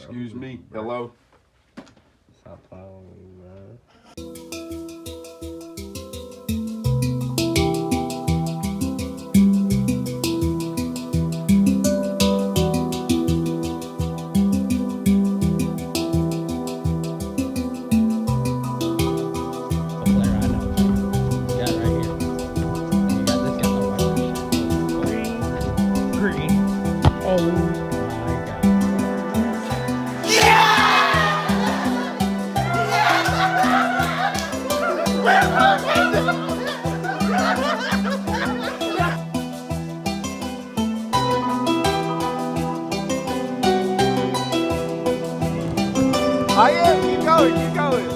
Excuse me. Hello. Stop playing with me, man. I am. Keep going. Keep going.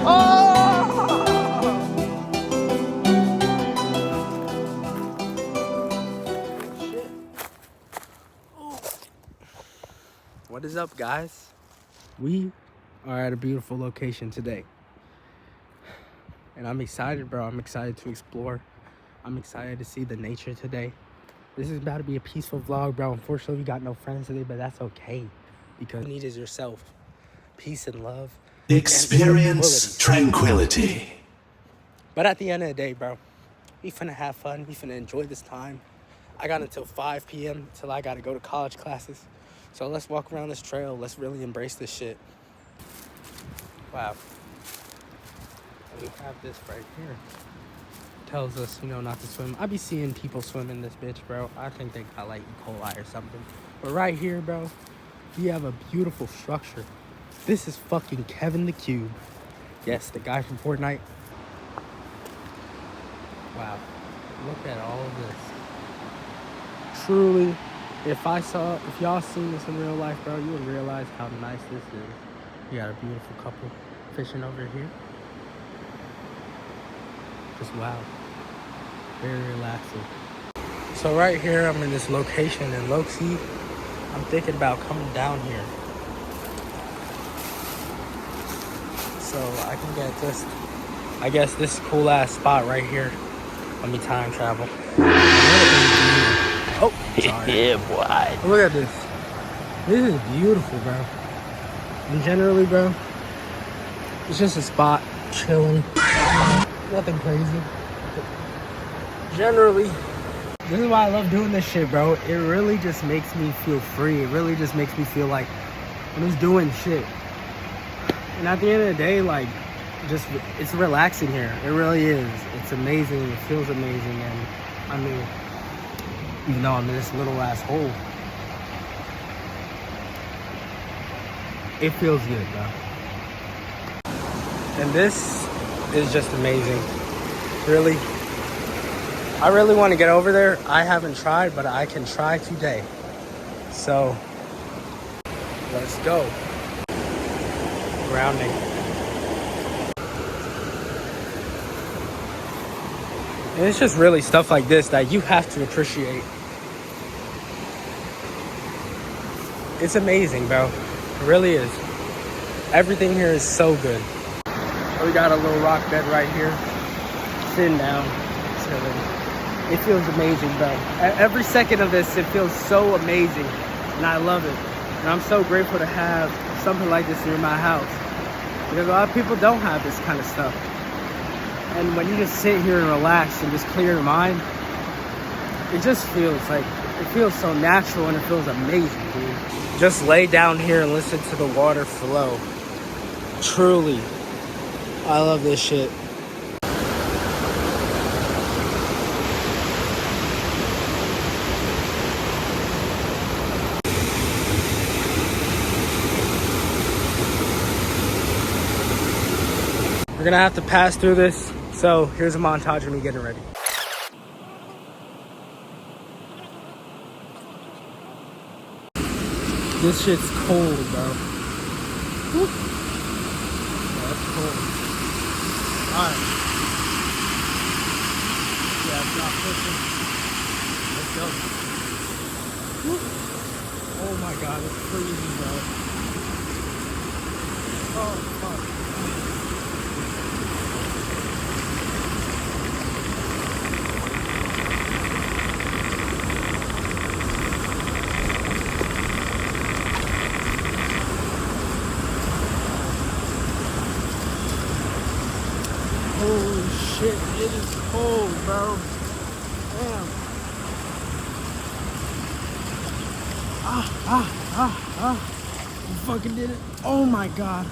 Oh! What is up, guys? We are at a beautiful location today. And I'm excited, bro. I'm excited to explore. I'm excited to see the nature today. This is about to be a peaceful vlog, bro. Unfortunately, we got no friends today, but that's okay. Because you need is yourself. Peace and love. Experience tranquility. But at the end of the day, bro, we finna have fun. We finna enjoy this time. I got until 5 p.m. till I gotta go to college classes. So let's walk around this trail. Let's really embrace this shit. Wow. We have this right here. Tells us, you know, not to swim. I be seeing people swim in this bitch, bro. I think they got like E. coli or something. But right here, bro, we have a beautiful structure. This is fucking Kevin the Cube. Yes, the guy from Fortnite. Wow. Look at all of this. Truly, if y'all seen this in real life, bro, you would realize how nice this is. We got a beautiful couple fishing over here. Just wow. Very relaxing. So right here, I'm in this location in Loxie. I'm thinking about coming down here. So I can get just, I guess this cool ass spot right here. Let me time travel. Oh, sorry. Yeah, boy. Look at this. This is beautiful, bro. And generally, bro, it's just a spot, chilling. Nothing crazy. Generally, this is why I love doing this shit, bro. It really just makes me feel free. It really just makes me feel like I'm just doing shit. And at the end of the day, like, just, it's relaxing here. It really is. It's amazing. It feels amazing. And I mean, even though I'm in this little ass hole, it feels good, bro. And this is just amazing. Really, I really want to get over there. I haven't tried, but I can try today. So let's go. Grounding. And it's just really stuff like this that you have to appreciate. It's amazing, bro. It really is. Everything here is so good. So we got a little rock bed right here. Sitting down, chilling. It feels amazing, bro. Every second of this, it feels so amazing. And I love it. And I'm so grateful to have something like this near my house. Because a lot of people don't have this kind of stuff. And when you just sit here and relax and just clear your mind, it just feels like, it feels so natural and it feels amazing, dude. Just lay down here and listen to the water flow. Truly, I love this shit. We're gonna have to pass through this, so here's a montage of me getting ready. This shit's cold, bro. Woo. Yeah, that's cold. Alright. Yeah, it's not pushing. Let's go. Woo. Oh my god, it's freezing, bro. Oh, fuck. shit, it is cold, bro. Damn. You fucking did it. Oh my god.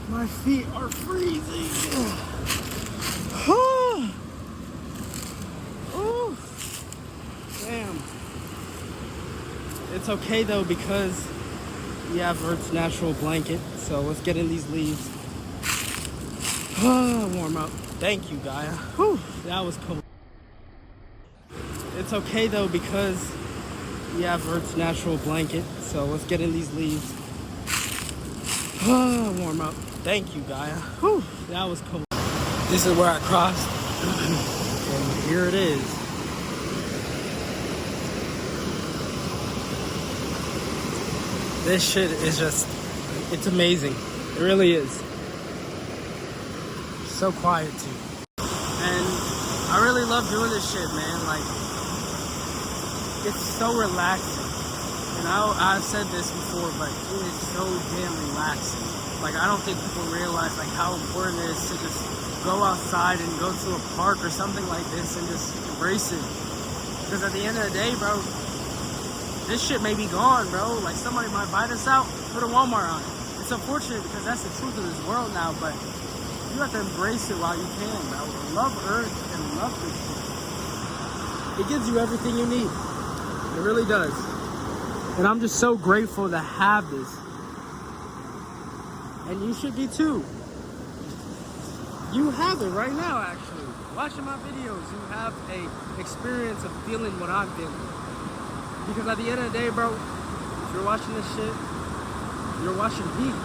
My feet are freezing. Ooh. Damn. It's okay though because we have Earth's natural blanket. So let's get in these leaves. Warm up. Thank you, Gaia. Whew, that was cold. It's okay though because we have Earth's natural blanket. So let's get in these leaves. Warm up. Thank you, Gaia. Whew, that was cold. This is where I crossed. And here it is. This shit is just, it's amazing. It really is. So quiet too. And I really love doing this shit, man. Like, it's so relaxing. And I've said this before, but it is so damn relaxing. Like, I don't think people realize like how important it is to just go outside and go to a park or something like this and just embrace it. Because at the end of the day, bro, this shit may be gone, bro. Like, somebody might buy this out, put a Walmart on it. It's unfortunate because that's the truth of this world now, but you have to embrace it while you can, bro. Love Earth and love this shit. It gives you everything you need. It really does. And I'm just so grateful to have this. And you should be too. You have it right now, actually. Watching my videos, you have a experience of feeling what I'm feeling. Because at the end of the day, bro, if you're watching this shit, you're watching peak.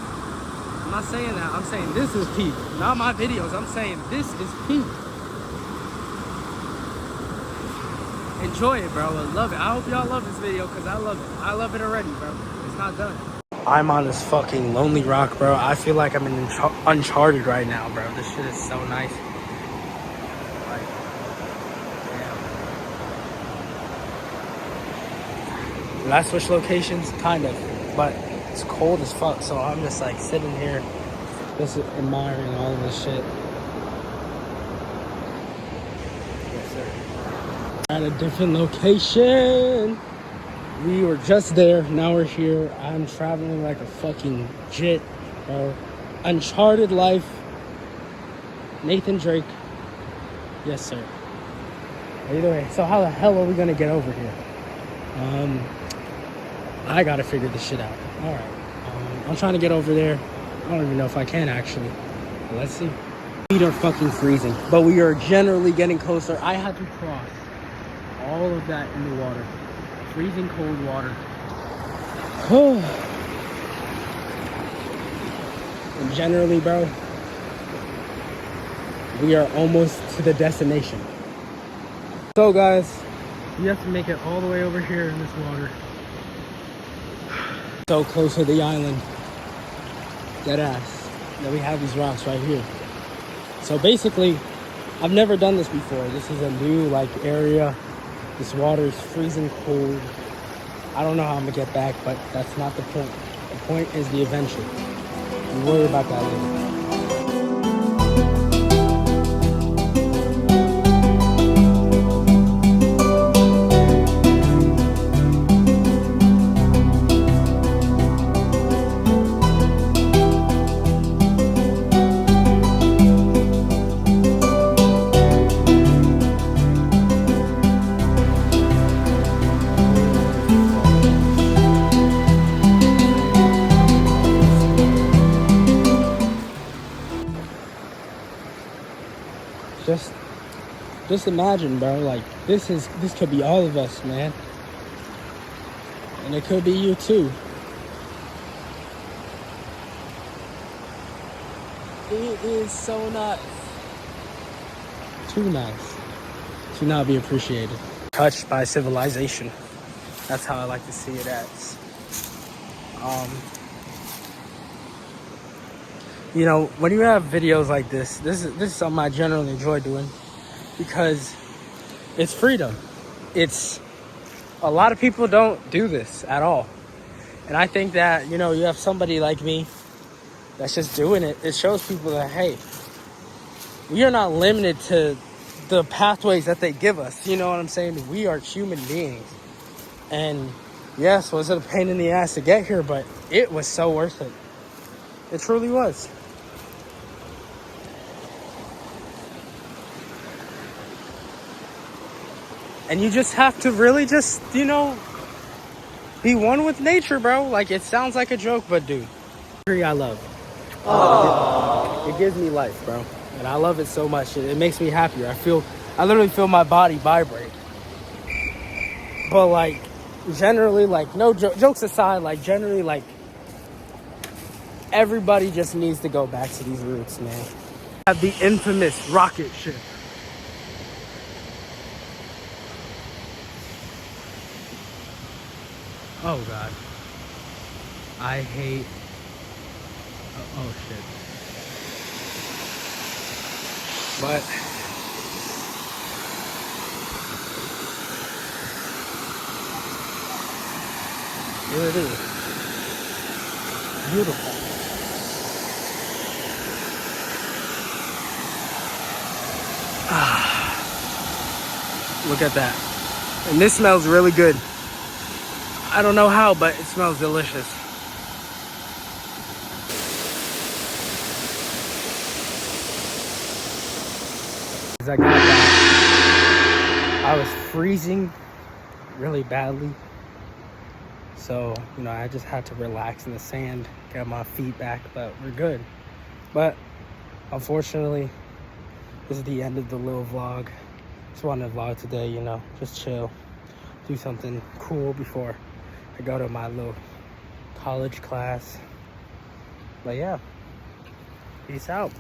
I'm not saying that. I'm saying this is peak. Not my videos. I'm saying this is peak. Enjoy it, bro. I love it. I hope y'all love this video because I love it. I love it already, bro. It's not done. I'm on this fucking lonely rock, bro. I feel like I'm in Uncharted right now, bro. This shit is so nice. Like, damn. Did I switch locations? Kind of. But it's cold as fuck, so I'm just like sitting here, just admiring all of this shit. Yes, sir. At a different location. We were just there, now we're here. I'm traveling like a fucking jet, bro. Uncharted life. Nathan Drake. Yes, sir. Either way, so how the hell are we gonna get over here? I gotta figure this shit out. Alright. I'm trying to get over there. I don't even know if I can actually. But let's see. Feet are fucking freezing. But we are generally getting closer. I had to cross all of that in the water. Freezing cold water. And generally, bro, we are almost to the destination. So guys, you have to make it all the way over here in this water. So close to the island. Dead ass. That we have these rocks right here. So basically, I've never done this before. This is a new like area. This water is freezing cold. I don't know how I'm gonna get back, but that's not the point. The point is the adventure. We'll worry about that later. Just imagine, bro, like this could be all of us, man. And it could be you too. It is so nice. Too nice to not be appreciated. Touched by civilization. That's how I like to see it as. You know, when you have videos like this is something I generally enjoy doing because it's freedom. It's a lot of people don't do this at all. And I think that, you know, you have somebody like me that's just doing it. It shows people that, hey, we are not limited to the pathways that they give us. You know what I'm saying? We are human beings. And yes, was it a pain in the ass to get here, but it was so worth it. It truly was. And you just have to really just, be one with nature, bro. Like, it sounds like a joke, but dude, tree I love. It gives me life, bro. And I love it so much. It makes me happier. I literally feel my body vibrate. But like, generally, like, no jokes aside, like, generally, like, everybody just needs to go back to these roots, man. Have the infamous rocket ship. Oh God. I hate. Oh shit. But here it is. Beautiful. Look at that. And this smells really good. I don't know how, but it smells delicious. As I got back, I was freezing really badly. So, I just had to relax in the sand, get my feet back, but we're good. But unfortunately, this is the end of the little vlog. Just wanted to vlog today, just chill, do something cool before I go to my little college class. But yeah, peace out.